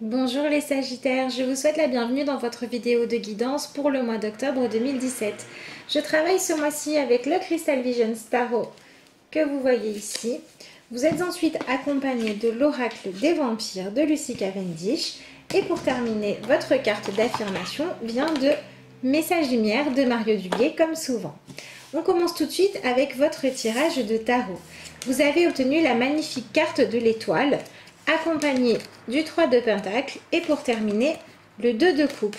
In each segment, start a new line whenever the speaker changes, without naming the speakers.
Bonjour les Sagittaires, je vous souhaite la bienvenue dans votre vidéo de guidance pour le mois d'octobre 2017. Je travaille ce mois-ci avec le Crystal Vision Tarot que vous voyez ici. Vous êtes ensuite accompagné de l'oracle des vampires de Lucy Cavendish. Et pour terminer, votre carte d'affirmation vient de Message Lumière de Mario Duguay comme souvent. On commence tout de suite avec votre tirage de tarot. Vous avez obtenu la magnifique carte de l'étoile, accompagné du 3 de Pentacle et pour terminer le 2 de coupe.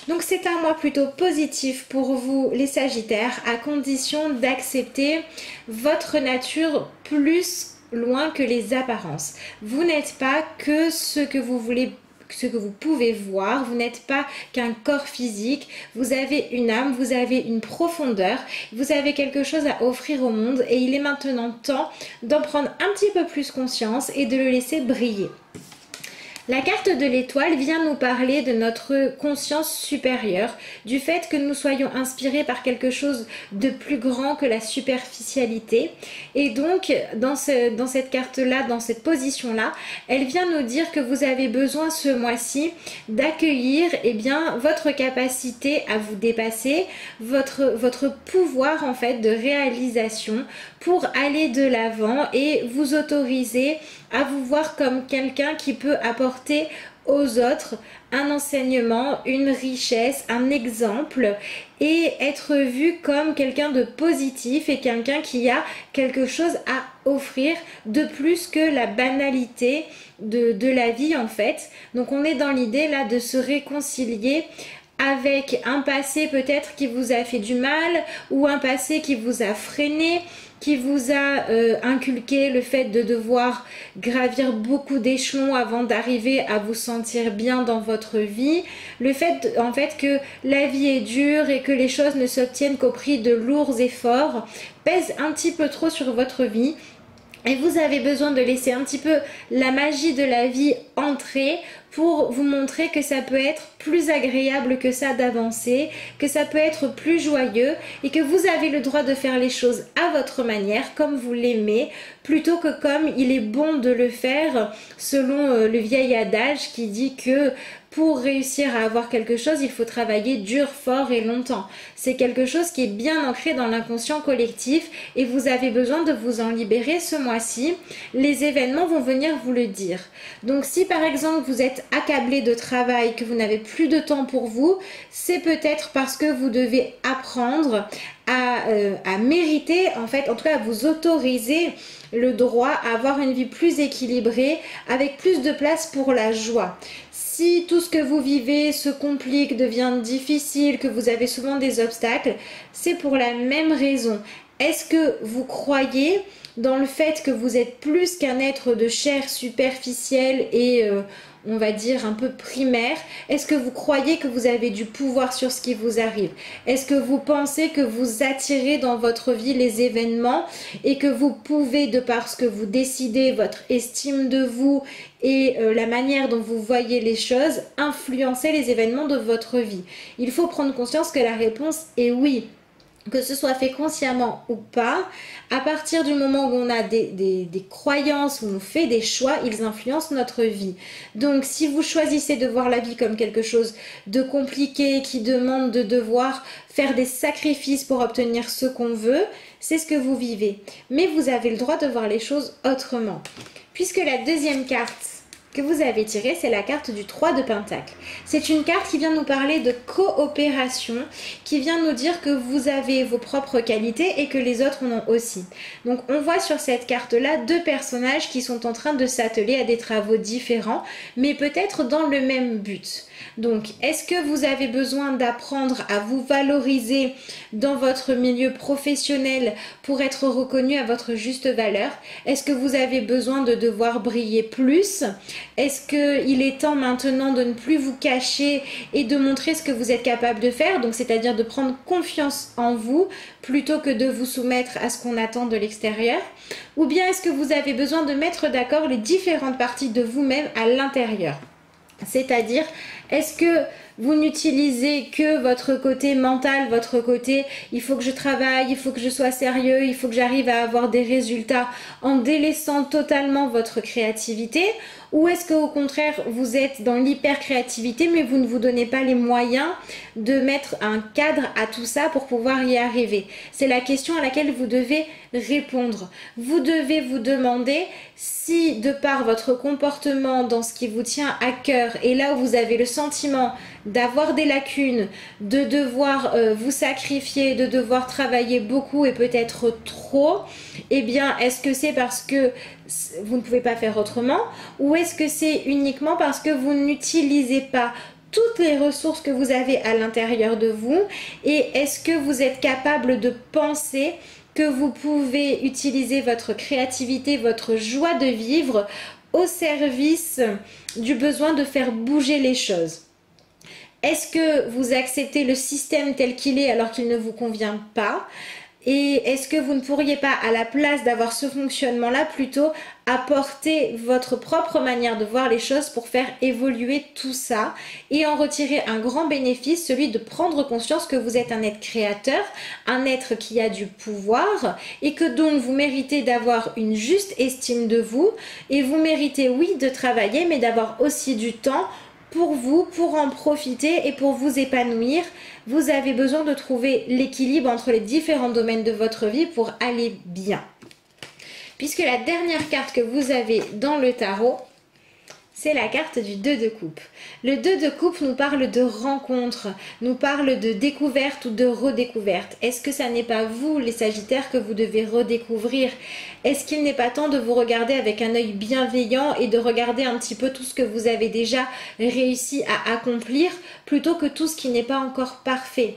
Donc c'est un mois plutôt positif pour vous les Sagittaires, à condition d'accepter votre nature plus loin que les apparences. Vous n'êtes pas que ce que vous voulez, ce que vous pouvez voir, vous n'êtes pas qu'un corps physique, vous avez une âme, vous avez une profondeur, vous avez quelque chose à offrir au monde et il est maintenant temps d'en prendre un petit peu plus conscience et de le laisser briller. La carte de l'étoile vient nous parler de notre conscience supérieure, du fait que nous soyons inspirés par quelque chose de plus grand que la superficialité. Et donc, dans cette carte-là, dans cette position-là, elle vient nous dire que vous avez besoin ce mois-ci d'accueillir votre capacité à vous dépasser, votre pouvoir en fait de réalisation pour aller de l'avant et vous autoriser à vous voir comme quelqu'un qui peut apporter aux autres un enseignement, une richesse, un exemple et être vu comme quelqu'un de positif et quelqu'un qui a quelque chose à offrir de plus que la banalité de la vie en fait. Donc on est dans l'idée là de se réconcilier avec un passé peut-être qui vous a fait du mal ou un passé qui vous a freiné, qui vous a inculqué le fait de devoir gravir beaucoup d'échelons avant d'arriver à vous sentir bien dans votre vie, le fait en fait que la vie est dure et que les choses ne s'obtiennent qu'au prix de lourds efforts pèse un petit peu trop sur votre vie. Et vous avez besoin de laisser un petit peu la magie de la vie entrer pour vous montrer que ça peut être plus agréable que ça d'avancer, que ça peut être plus joyeux et que vous avez le droit de faire les choses à votre manière, comme vous l'aimez, plutôt que comme il est bon de le faire selon le vieil adage qui dit que pour réussir à avoir quelque chose, il faut travailler dur, fort et longtemps. C'est quelque chose qui est bien ancré dans l'inconscient collectif et vous avez besoin de vous en libérer ce mois-ci. Les événements vont venir vous le dire. Donc si par exemple vous êtes accablé de travail, que vous n'avez plus de temps pour vous, c'est peut-être parce que vous devez apprendre à mériter, en fait, en tout cas à vous autoriser le droit à avoir une vie plus équilibrée, avec plus de place pour la joie. Si tout ce que vous vivez se complique, devient difficile, que vous avez souvent des obstacles, c'est pour la même raison. Est-ce que vous croyez dans le fait que vous êtes plus qu'un être de chair superficielle et on va dire un peu primaire? Est-ce que vous croyez que vous avez du pouvoir sur ce qui vous arrive? Est-ce que vous pensez que vous attirez dans votre vie les événements et que vous pouvez, de par ce que vous décidez, votre estime de vous et la manière dont vous voyez les choses, influencer les événements de votre vie? Il faut prendre conscience que la réponse est oui. Que ce soit fait consciemment ou pas, à partir du moment où on a des croyances, où on fait des choix, ils influencent notre vie. Donc si vous choisissez de voir la vie comme quelque chose de compliqué, qui demande de devoir faire des sacrifices pour obtenir ce qu'on veut, c'est ce que vous vivez. Mais vous avez le droit de voir les choses autrement. Puisque la deuxième carte que vous avez tiré, c'est la carte du 3 de Pentacle. C'est une carte qui vient nous parler de coopération, qui vient nous dire que vous avez vos propres qualités et que les autres en ont aussi. Donc on voit sur cette carte-là deux personnages qui sont en train de s'atteler à des travaux différents, mais peut-être dans le même but. Donc, est-ce que vous avez besoin d'apprendre à vous valoriser dans votre milieu professionnel pour être reconnu à votre juste valeur? Est-ce que vous avez besoin de devoir briller plus? Est-ce qu'il est temps maintenant de ne plus vous cacher et de montrer ce que vous êtes capable de faire? Donc, c'est-à-dire de prendre confiance en vous plutôt que de vous soumettre à ce qu'on attend de l'extérieur? Ou bien est-ce que vous avez besoin de mettre d'accord les différentes parties de vous-même à l'intérieur? C'est-à-dire, est-ce que vous n'utilisez que votre côté mental, votre côté il faut que je travaille, il faut que je sois sérieux, il faut que j'arrive à avoir des résultats en délaissant totalement votre créativité? Ou est-ce qu'au contraire vous êtes dans l'hyper-créativité mais vous ne vous donnez pas les moyens de mettre un cadre à tout ça pour pouvoir y arriver? C'est la question à laquelle vous devez répondre. Vous devez vous demander si de par votre comportement dans ce qui vous tient à cœur et là où vous avez le sentiment d'avoir des lacunes, de devoir vous sacrifier, de devoir travailler beaucoup et peut-être trop, eh bien est-ce que c'est parce que vous ne pouvez pas faire autrement ou est-ce que c'est uniquement parce que vous n'utilisez pas toutes les ressources que vous avez à l'intérieur de vous et est-ce que vous êtes capable de penser que vous pouvez utiliser votre créativité, votre joie de vivre au service du besoin de faire bouger les choses? Est-ce que vous acceptez le système tel qu'il est alors qu'il ne vous convient pas? Et est-ce que vous ne pourriez pas, à la place d'avoir ce fonctionnement-là, plutôt apporter votre propre manière de voir les choses pour faire évoluer tout ça et en retirer un grand bénéfice, celui de prendre conscience que vous êtes un être créateur, un être qui a du pouvoir et que donc vous méritez d'avoir une juste estime de vous et vous méritez, oui, de travailler, mais d'avoir aussi du temps pour vous, pour en profiter et pour vous épanouir. Vous avez besoin de trouver l'équilibre entre les différents domaines de votre vie pour aller bien. Puisque la dernière carte que vous avez dans le tarot, c'est la carte du 2 de coupe. Le 2 de coupe nous parle de rencontre, nous parle de découverte ou de redécouverte. Est-ce que ça n'est pas vous, les Sagittaires, que vous devez redécouvrir? Est-ce qu'il n'est pas temps de vous regarder avec un œil bienveillant et de regarder un petit peu tout ce que vous avez déjà réussi à accomplir plutôt que tout ce qui n'est pas encore parfait?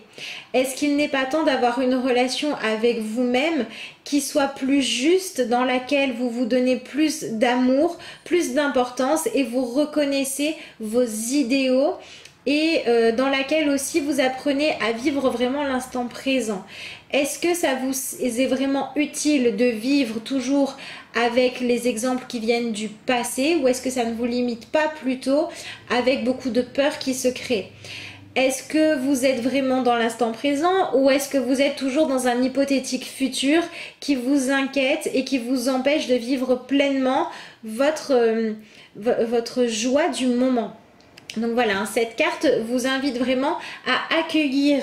Est-ce qu'il n'est pas temps d'avoir une relation avec vous-même qui soit plus juste, dans laquelle vous vous donnez plus d'amour, plus d'importance et vous reconnaissez vos idéaux et dans laquelle aussi vous apprenez à vivre vraiment l'instant présent? Est-ce que ça vous est vraiment utile de vivre toujours avec les exemples qui viennent du passé ou est-ce que ça ne vous limite pas plutôt avec beaucoup de peur qui se crée? Est-ce que vous êtes vraiment dans l'instant présent ou est-ce que vous êtes toujours dans un hypothétique futur qui vous inquiète et qui vous empêche de vivre pleinement votre joie du moment? Donc voilà, cette carte vous invite vraiment à accueillir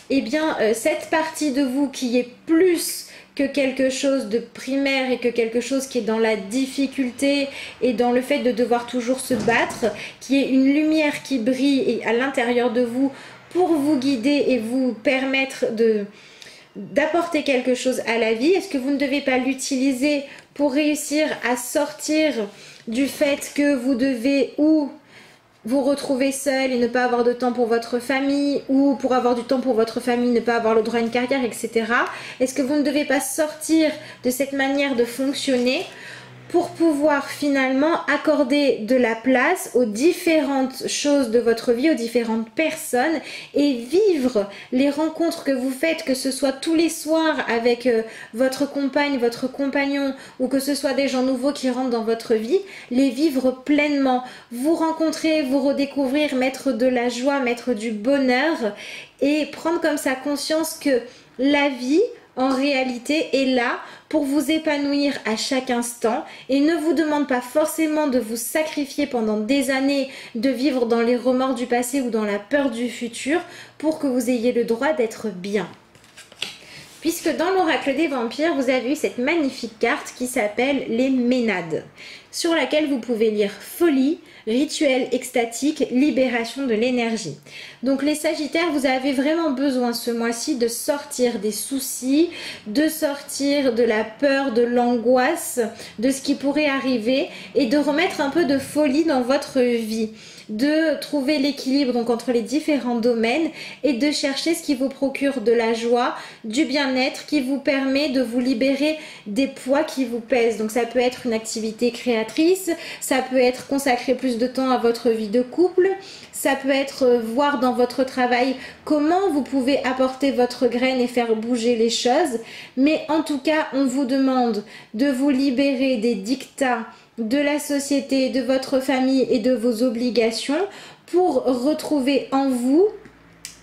cette partie de vous qui est plus que quelque chose de primaire et que quelque chose qui est dans la difficulté et dans le fait de devoir toujours se battre, qui est une lumière qui brille à l'intérieur de vous pour vous guider et vous permettre d'apporter quelque chose à la vie. Est-ce que vous ne devez pas l'utiliser pour réussir à sortir du fait que vous devez vous retrouver seul et ne pas avoir de temps pour votre famille ou pour avoir du temps pour votre famille, ne pas avoir le droit à une carrière, etc. Est-ce que vous ne devez pas sortir de cette manière de fonctionner pour pouvoir finalement accorder de la place aux différentes choses de votre vie, aux différentes personnes et vivre les rencontres que vous faites, que ce soit tous les soirs avec votre compagne, votre compagnon ou que ce soit des gens nouveaux qui rentrent dans votre vie, les vivre pleinement, vous rencontrer, vous redécouvrir, mettre de la joie, mettre du bonheur et prendre comme ça conscience que la vie en réalité est là pour vous épanouir à chaque instant et ne vous demande pas forcément de vous sacrifier pendant des années, de vivre dans les remords du passé ou dans la peur du futur pour que vous ayez le droit d'être bien. Puisque dans l'oracle des vampires, vous avez eu cette magnifique carte qui s'appelle les Ménades, sur laquelle vous pouvez lire folie, rituel extatique, libération de l'énergie. Donc les Sagittaires, vous avez vraiment besoin ce mois-ci de sortir des soucis, de sortir de la peur, de l'angoisse, de ce qui pourrait arriver et de remettre un peu de folie dans votre vie, de trouver l'équilibre donc entre les différents domaines et de chercher ce qui vous procure de la joie, du bien-être, qui vous permet de vous libérer des poids qui vous pèsent. Donc ça peut être une activité créative, créatrice, ça peut être consacrer plus de temps à votre vie de couple, ça peut être voir dans votre travail comment vous pouvez apporter votre graine et faire bouger les choses. Mais en tout cas, on vous demande de vous libérer des dictats de la société, de votre famille et de vos obligations pour retrouver en vous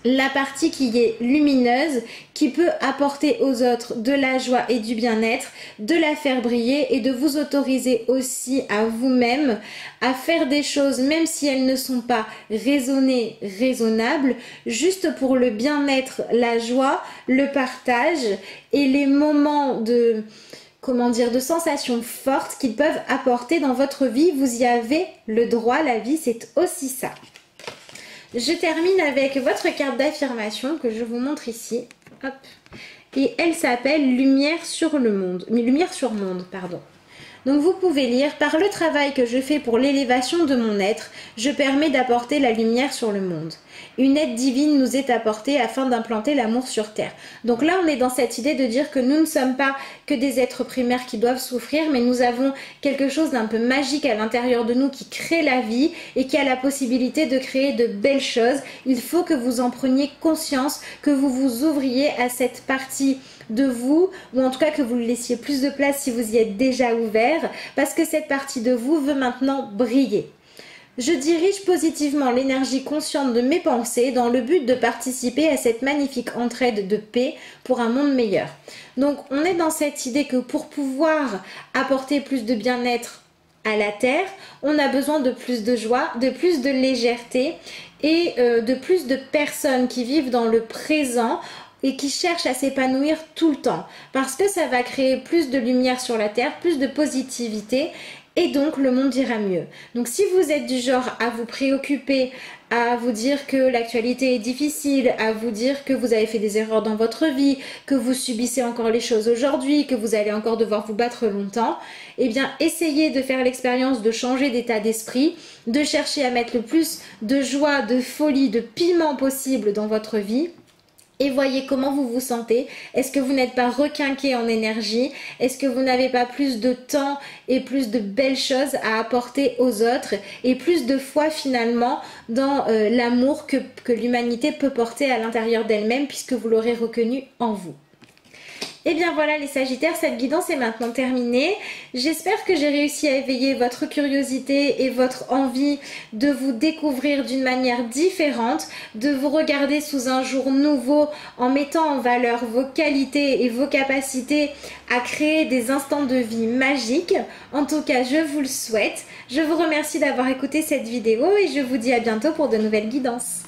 la partie qui est lumineuse, qui peut apporter aux autres de la joie et du bien-être, de la faire briller et de vous autoriser aussi à vous-même à faire des choses, même si elles ne sont pas raisonnées, raisonnables, juste pour le bien-être, la joie, le partage et les moments de, comment dire, de sensations fortes qu'ils peuvent apporter dans votre vie. Vous y avez le droit, la vie c'est aussi ça. Je termine avec votre carte d'affirmation que je vous montre ici. Hop. Et elle s'appelle Lumière sur le monde. Lumière sur monde, pardon. Donc vous pouvez lire: par le travail que je fais pour l'élévation de mon être, je permets d'apporter la lumière sur le monde. Une aide divine nous est apportée afin d'implanter l'amour sur terre. Donc là on est dans cette idée de dire que nous ne sommes pas que des êtres primaires qui doivent souffrir, mais nous avons quelque chose d'un peu magique à l'intérieur de nous qui crée la vie et qui a la possibilité de créer de belles choses. Il faut que vous en preniez conscience, que vous vous ouvriez à cette partie de vous, ou en tout cas que vous lui laissiez plus de place si vous y êtes déjà ouvert, parce que cette partie de vous veut maintenant briller. Je dirige positivement l'énergie consciente de mes pensées dans le but de participer à cette magnifique entraide de paix pour un monde meilleur. Donc on est dans cette idée que pour pouvoir apporter plus de bien-être à la terre, on a besoin de plus de joie, de plus de légèreté et de plus de personnes qui vivent dans le présent et qui cherchent à s'épanouir tout le temps, parce que ça va créer plus de lumière sur la terre, plus de positivité, et donc le monde ira mieux. Donc si vous êtes du genre à vous préoccuper, à vous dire que l'actualité est difficile, à vous dire que vous avez fait des erreurs dans votre vie, que vous subissez encore les choses aujourd'hui, que vous allez encore devoir vous battre longtemps, eh bien essayez de faire l'expérience de changer d'état d'esprit, de chercher à mettre le plus de joie, de folie, de piment possible dans votre vie. Et voyez comment vous vous sentez. Est-ce que vous n'êtes pas requinqué en énergie? Est-ce que vous n'avez pas plus de temps et plus de belles choses à apporter aux autres et plus de foi finalement dans l'amour que l'humanité peut porter à l'intérieur d'elle-même, puisque vous l'aurez reconnu en vous? Et bien voilà les Sagittaires, cette guidance est maintenant terminée. J'espère que j'ai réussi à éveiller votre curiosité et votre envie de vous découvrir d'une manière différente, de vous regarder sous un jour nouveau en mettant en valeur vos qualités et vos capacités à créer des instants de vie magiques. En tout cas, je vous le souhaite. Je vous remercie d'avoir écouté cette vidéo et je vous dis à bientôt pour de nouvelles guidances.